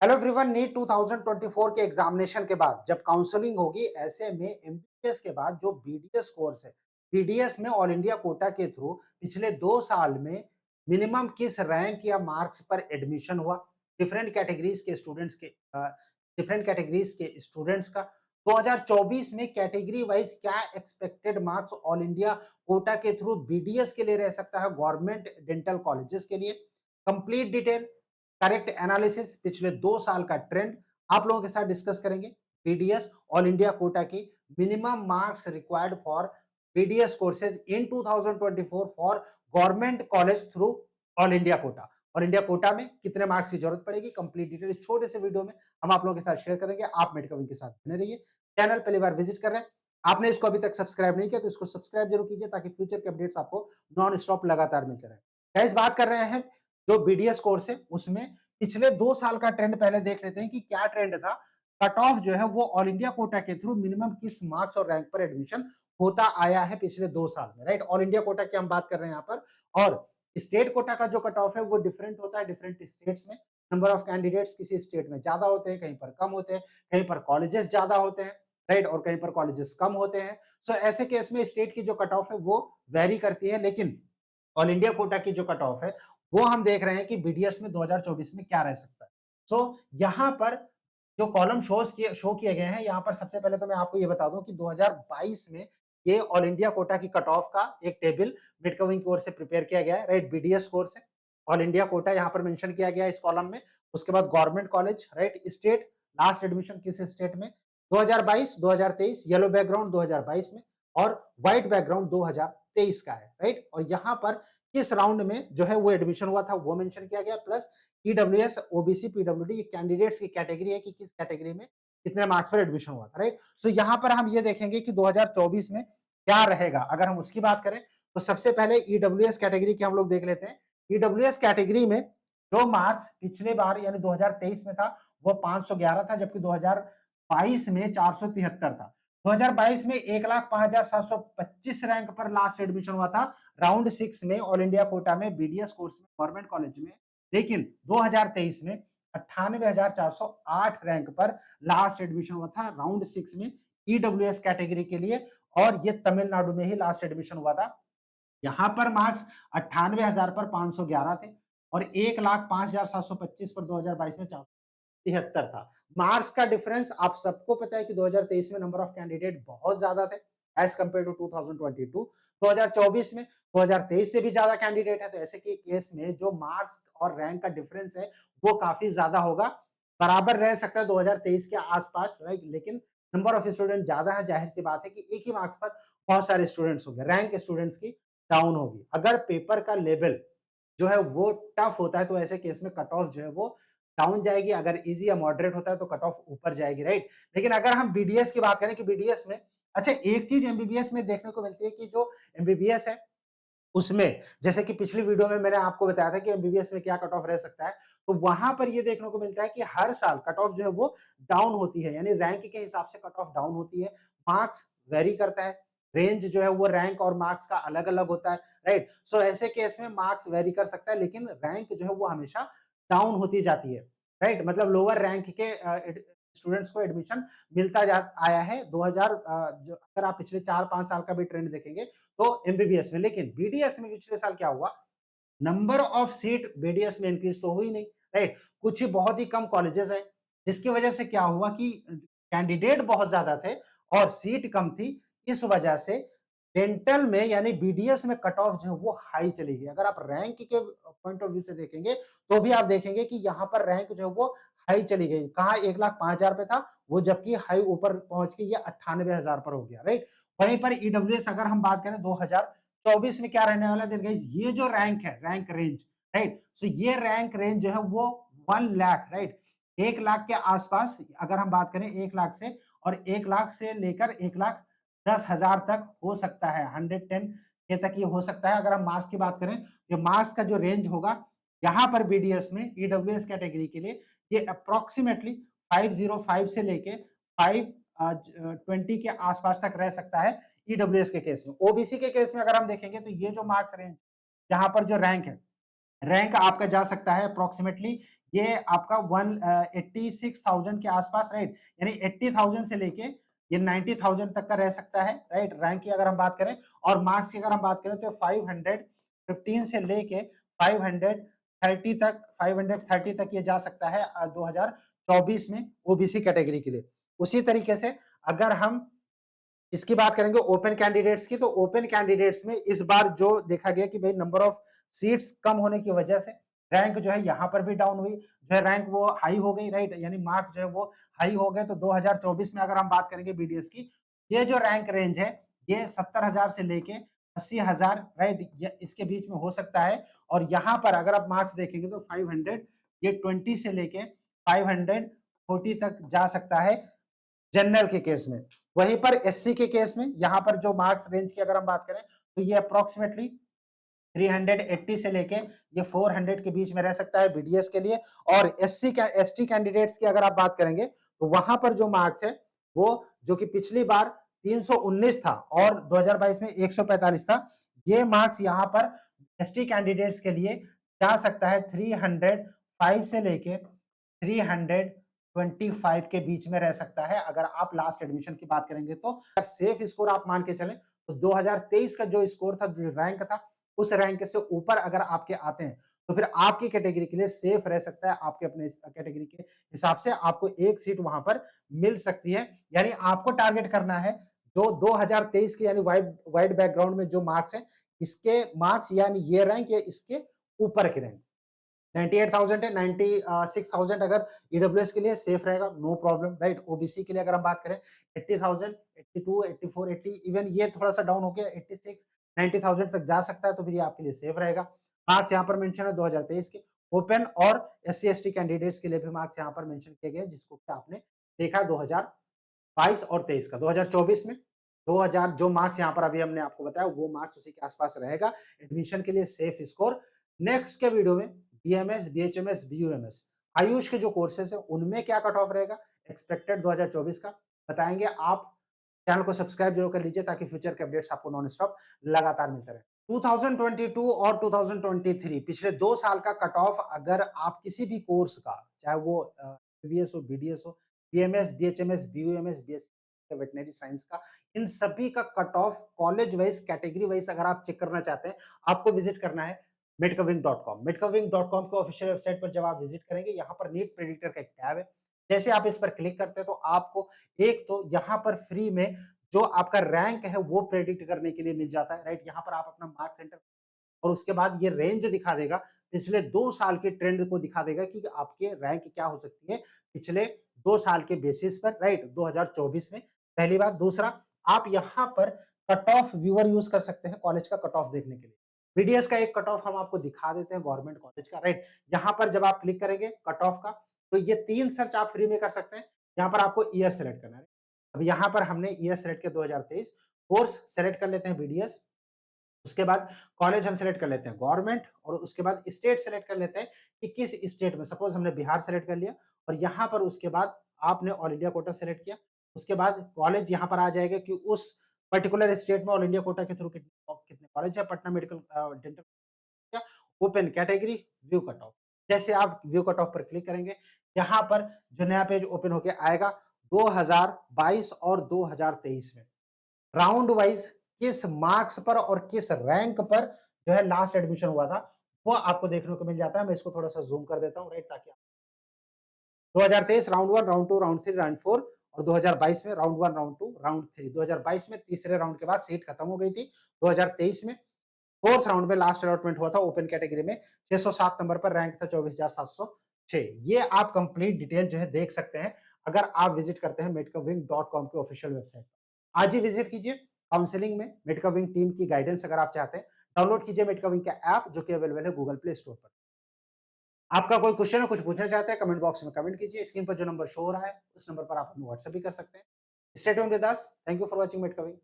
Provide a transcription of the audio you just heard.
Hello everyone, NEET 2024 के examination के बाद जब काउंसलिंग होगी, ऐसे में एमबीबीएस के बाद जो बीडीएस कोर्स है, बीडीएस में ऑल इंडिया कोटा के थ्रू पिछले 2 साल में मिनिमम किस रैंक या मार्क्स पर एडमिशन हुआ, डिफरेंट कैटेगरीज के स्टूडेंट्स के का 2024 में कैटेगरी वाइज क्या expected marks all India quota के थ्रू बीडीएस के लिए रह सकता है, गवर्नमेंट डेंटल कॉलेजेस के लिए। कंप्लीट डिटेल, करेक्ट एनालिसिस, पिछले 2 साल का ट्रेंड आप लोगों के साथ डिस्कस करेंगे। बीडीएस ऑल इंडिया कोटा की minimum marks required for BDS courses in 2024 for government college through all India quota. All India quota में कितने मार्क्स की जरूरत पड़ेगी, कंप्लीट डिटेल इस छोटे से वीडियो में हम आप लोगों के साथ शेयर करेंगे। आप मेडिकल के साथ बने रहिए। चैनल पहली बार विजिट कर रहे हैं, आपने इसको अभी तक सब्सक्राइब नहीं किया तो इसको सब्सक्राइब जरूर कीजिए ताकि फ्यूचर के अपडेट्स आपको नॉन स्टॉप लगातार मिलते रहे। गाइस, बात कर रहे हैं जो बीडीएस कोर्स है उसमें पिछले 2 साल का ट्रेंड पहले देख लेते हैं कि क्या ट्रेंड था। कट ऑफ जो है वो ऑल इंडिया कोटा के थ्रू मिनिमम किस मार्क्स और रैंक पर एडमिशन होता आया है पिछले 2 साल में, राइट। ऑल इंडिया कोटा की हम बात कर रहे हैं यहाँ पर। और स्टेट कोटा का जो कट ऑफ है वो डिफरेंट होता है डिफरेंट स्टेट्स में। नंबर ऑफ कैंडिडेट्स किसी स्टेट में ज्यादा होते हैं, कहीं पर कम होते हैं, कहीं पर कॉलेजेस ज्यादा होते हैं, राइट, और कहीं पर कॉलेजेस कम होते हैं। सो ऐसे केस में स्टेट की जो कट ऑफ है वो वेरी करती है, लेकिन ऑल इंडिया कोटा की जो कट ऑफ है वो हम देख रहे हैं कि बीडीएस में 2024 में क्या रह सकता है। सो यहाँ पर जो कॉलम शो किए गए हैं, यहाँ पर सबसे पहले तो मैं आपको ये बता दूं कि 2022 में ये ऑल इंडिया कोटा की कट ऑफ का एक टेबल मिडकविंग की ओर से प्रिपेयर किया गया है, राइट। बीडीएस कोर्स है, ऑल इंडिया कोटा यहाँ पर मेंशन किया गया है इस कॉलम में। उसके बाद government college, right, state, last admission किस स्टेट में 2022 2023, येलो बैकग्राउंड 2022 में और व्हाइट बैकग्राउंड 2023 का है, राइट। और यहाँ पर किस राउंड में जो है वो एडमिशन हुआ था वो मेंशन किया गया, प्लस ईडब्ल्यूएस, ओबीसी, पीडब्ल्यूडी ये कैंडिडेट्स की कैटेगरी है कि किस कैटेगरी में कितने मार्क्स पर एडमिशन हुआ था, राइट। सो यहाँ पर हम ये देखेंगे कि 2024 में क्या रहेगा। अगर हम उसकी बात करें तो सबसे पहले ईडब्ल्यूएस कैटेगरी की हम लोग देख लेते हैं। ईडब्ल्यूएस कैटेगरी में जो मार्क्स पिछले बार यानी 2023 में था वो 511 था, जबकि 2022 में 473 था। 2022 में 1,05,725 रैंक पर लास्ट एडमिशन हुआ था राउंड 6 में ऑल इंडिया कोटा में बीडीएस कोर्स में गवर्नमेंट कॉलेज में। लेकिन 2023 में 98,408 रैंक पर लास्ट एडमिशन हुआ था राउंड 6 में ईडब्ल्यूएस कैटेगरी के लिए, और ये तमिलनाडु में ही लास्ट एडमिशन हुआ था। यहाँ पर मार्क्स 98,000 पर 511 थे और 1,05,725 पर 2022 में 73 था। मार्क्स का डिफरेंस आप सबको पता है कि 2023 में नंबर ऑफ कैंडिडेट बहुत ज्यादा थे एज कंपेयर टू 2022। 2024 में 2023 से भी ज्यादा कैंडिडेट है, तो ऐसे के केस में जो मार्क्स और रैंक का डिफरेंस है वो काफी ज्यादा होगा। बराबर रह सकता है 2023 के आसपास, राइट, लेकिन नंबर ऑफ स्टूडेंट ज्यादा है, जाहिर सी बात है कि एक ही मार्क्स पर बहुत सारे स्टूडेंट्स होंगे, रैंक स्टूडेंट्स की डाउन होगी। अगर पेपर का लेवल जो है वो टफ होता है तो ऐसे केस में कट ऑफ जो है वो डाउन जाएगी, अगर इजी या मॉडरेट होता है तो कट ऑफ ऊपर जाएगी, राइट। लेकिन अगर हम बीडीएस की बात करें कि बीडीएस में, अच्छा, एक चीज एमबीबीएस में देखने को मिलती है कि जो एमबीबीएस है उसमें, जैसे कि पिछली वीडियो में मैंने आपको बताया था कि एमबीबीएस में क्या कट ऑफ रह सकता है, तो वहां पर ये देखने को मिलता है कि हर साल कट ऑफ जो है वो डाउन होती है, यानी रैंक के हिसाब से कट ऑफ डाउन होती है। मार्क्स वेरी करता है, रेंज जो है वो रैंक और मार्क्स का अलग अलग होता है, राइट। सो ऐसे केस में मार्क्स वेरी कर सकता है, लेकिन रैंक जो है वो हमेशा डाउन होती जाती है, राइट। मतलब लोअर रैंक के स्टूडेंट्स को एडमिशन मिलता जा आया है 2000, जो अगर आप पिछले 4-5 साल का भी ट्रेंड देखेंगे तो एमबीबीएस में। लेकिन बीडीएस में पिछले साल क्या हुआ, नंबर ऑफ सीट बीडीएस में इंक्रीज तो हुई नहीं, राइट। कुछ ही बहुत ही कम कॉलेजेस है, जिसकी वजह से क्या हुआ कि कैंडिडेट बहुत ज्यादा थे और सीट कम थी। इस वजह से डेंटल में यानी बीडीएस में कट ऑफ जो है वो हाई चली गई। अगर आप रैंक के पॉइंट ऑफ व्यू से देखेंगे तो भी आप देखेंगे कि यहाँ पर रैंक जो है वो हाई चली गई। कहा 1,05,000 पे था वो, जबकि हाई ऊपर पहुंच के ये 98,000 पर हो गया, राइट। वहीं पर ईडब्ल्यूएस अगर हम बात करें 2024 में क्या रहने वाला है, गाइस, ये जो रैंक है, रैंक रेंज, राइट। सो ये रैंक रेंज जो है वो 1 लाख, राइट, 1 लाख के आसपास अगर हम बात करें, 1 लाख से, और 1 लाख से लेकर 1,10,000 तक हो सकता है, 110 के तक ये हो सकता है। अगर हम मार्क्स की बात करें, ये मार्क्स का जो रेंज होगा यहाँ पर बीडीएस में ईडब्ल्यूएस कैटेगरी के लिए ये अप्रोक्सीमेटली 505 से लेके 520 के आसपास तक रह सकता है ईडब्ल्यूएस के केस में। ओबीसी के केस में अगर हम देखेंगे तो ये जो मार्क्स रेंज, यहाँ पर जो रैंक है रैंक आपका जा सकता है अप्रॉक्सिमेटली ये आपका 86,000 के आसपास, राइट? यानी 80,000 से लेके ये 90,000 तक का रह सकता है, राइट? रैंक की अगर हम बात करें और मार्क्स की अगर हम बात करें तो 515 से लेके 530 तक ये जा सकता है 2024 में ओबीसी कैटेगरी के लिए। उसी तरीके से अगर हम इसकी बात करेंगे ओपन कैंडिडेट्स की, तो ओपन कैंडिडेट्स में इस बार जो देखा गया कि भाई नंबर ऑफ सीट्स कम होने की वजह से रैंक जो है यहाँ पर भी डाउन हुई, जो है रैंक वो हाई हो गई, राइट? यानी मार्क्स जो है वो हाई हो गए। तो 2024 में अगर हम बात करेंगे बीडीएस की, ये जो रैंक रेंज है ये 70,000 से लेके 80,000, राइट? ये इसके बीच में हो सकता है। और यहाँ पर अगर आप मार्क्स देखेंगे तो 500 ये 20 से लेके 540 तक जा सकता है जनरल के केस में। वहीं पर एससी के केस में यहाँ पर जो मार्क्स रेंज की अगर हम बात करें तो ये अप्रोक्सीमेटली 380 से लेके ये 400 के बीच में रह सकता है बीडीएस के लिए। और एसटी कैंडिडेट्स की अगर आप बात करेंगे तो वहां पर जो मार्क्स है वो जो कि पिछली बार 319 था और 2022 में 145 था, ये मार्क्स यहाँ पर एसटी कैंडिडेट्स के लिए जा सकता है 305 से लेके 325 के बीच में रह सकता है अगर आप लास्ट एडमिशन की बात करेंगे तो। अगर सेफ स्कोर आप मान के चलें तो 2023 का जो स्कोर था, जो रैंक था, उस रैंक से ऊपर अगर आपके आते हैं तो फिर आपकी कैटेगरी के लिए सेफ रह सकता है। आपके अपने कैटेगरी के हिसाब से आपको एक सीट वहां पर मिल सकती है। यानी आपको टारगेट करना है जो 2023 के यानी वाइड बैकग्राउंड में जो मार्क्स है, इसके मार्क्स यानी ये रैंक या इसके ऊपर के रैंक 98,000 है, 96,000 अगर ईडब्ल्यूएस के लिए सेफ रहेगा, नो प्रॉब्लम, राइट? ओबीसी के लिए अगर हम बात करें 80,000, 82, 84, 80, इवन ये थोड़ा सा डाउन होकर 86, 90,000 तक जा सकता है, तो फिर ये आपके लिए सेफ रहेगा। मार्क्स यहाँ पर मेंशन है 2023 के। ओपन और एससी एसटी कैंडिडेट्स के लिए भी मार्क्स यहाँ पर मेंशन किए गए, जिसको कि आपने देखा 2022 और 23 का। 2024 में 2000 जो मार्क्स यहाँ पर अभी हमने आपको बताया वो मार्क्स उसी के आसपास रहेगा एडमिशन के लिए सेफ स्कोर। नेक्स्ट के वीडियो में बीएमएस, बीएचएमएस, बीयूएमएस, आयुष के जो कोर्सेस है उनमें क्या कट ऑफ रहेगा एक्सपेक्टेड 2024 का बताएंगे। आप चैनल को सब्सक्राइब जरूर कर लीजिए ताकि फ्यूचर के अपडेट्स आपको नॉन स्टॉप लगातार मिलते रहे। 2022 और 2023 पिछले 2 साल का कट ऑफ अगर आप किसी भी कोर्स का, चाहे वो एमबीबीएस हो, बीडीएस हो, BMS, BHMS, BUMS, BSc veterinary science का, इन सभी का cut off college wise, category wise अगर आप चेक करना चाहते हैं, आपको विजिट करना है medcowing.com। medcowing.com के ऑफिशियल वेबसाइट पर जब आप विजिट करेंगे, यहाँ पर नीट प्रेडिक्टर का एक टैब है। जैसे आप इस पर क्लिक करते हैं तो आपको एक तो यहाँ पर फ्री में जो आपका रैंक है वो प्रेडिक्ट करने के लिए मिल जाता है, राइट? यहाँ पर आप अपना मार्क्स एंटर और उसके बाद ये रेंज दिखा देगा, पिछले 2 साल के ट्रेंड को दिखा देगा कि आपके रैंक क्या हो सकती है पिछले 2 साल के बेसिस पर, राइट? 2024 में पहली बात। दूसरा, आप यहाँ पर कट ऑफ व्यूअर यूज कर सकते हैं कॉलेज का कट ऑफ देखने के लिए। बीडीएस का एक कट ऑफ हम आपको दिखा देते हैं गवर्नमेंट कॉलेज का, राइट? यहाँ पर जब आप क्लिक करेंगे कट ऑफ का, तो ये 3 सर्च आप फ्री में कर सकते हैं। यहाँ पर आपको ईयर सेलेक्ट करना है। अब यहाँ पर हमने ईयर सेलेक्ट किया 2023, कोर्स सेलेक्ट कर लेते हैं बीडीएस, उसके बाद कॉलेज हम सेलेक्ट कर लेते हैं गवर्नमेंट और उसके बाद स्टेट सेलेक्ट कर लेते हैं कि किस स्टेट में, सपोज हमने बिहार सेलेक्ट कर लिया और यहाँ पर उसके बाद आपने ऑल इंडिया कोटा सेलेक्ट किया। उसके बाद कॉलेज यहाँ पर आ जाएगा कि उस पर्टिकुलर स्टेट में ऑल इंडिया कोटा के थ्रू कितने कितने कॉलेज है, Patna medical dental, open category, view cut off. जैसे आप व्यू कट ऑफ पर क्लिक करेंगे, यहाँ पर जो नया पेज ओपन होके आएगा 2022 और 2023 में राउंड वाइज किस मार्क्स पर और किस रैंक पर जो है लास्ट एडमिशन हुआ था, वो आपको देखने को मिल जाता है। मैं इसको थोड़ा-सा ज़ूम कर देता हूँ, राइट? ताकि 2023 राउंड 1, राउंड 2, राउंड 3, राउंड 4 और 2022 में राउंड 1, राउंड 2, राउंड 3। 2022 में तीसरे राउंड के बाद सीट खत्म हो गई थी। 2023 में 4th राउंड में लास्ट अलॉटमेंट हुआ था ओपन कैटेगरी में, 607 नंबर पर रैंक था 24,706। ये आप कंप्लीट डिटेल जो है देख सकते हैं अगर आप विजिट करते हैं medcowing.com के ऑफिशियल वेबसाइट। आज ही विजिट कीजिए। काउंसलिंग में मेडकाविंग टीम की गाइडेंस अगर आप चाहते हैं, डाउनलोड कीजिए मेडकाविंग का ऐप जो कि अवेलेबल है गूगल प्ले स्टोर पर। आपका कोई क्वेश्चन है, कुछ पूछना चाहते हैं, कमेंट बॉक्स में कमेंट कीजिए। स्क्रीन पर जो नंबर शो हो रहा है, उस नंबर पर आप हमें व्हाट्सएप भी कर सकते हैं। Stay tuned with us. Thank you for watching मेडकाविंग।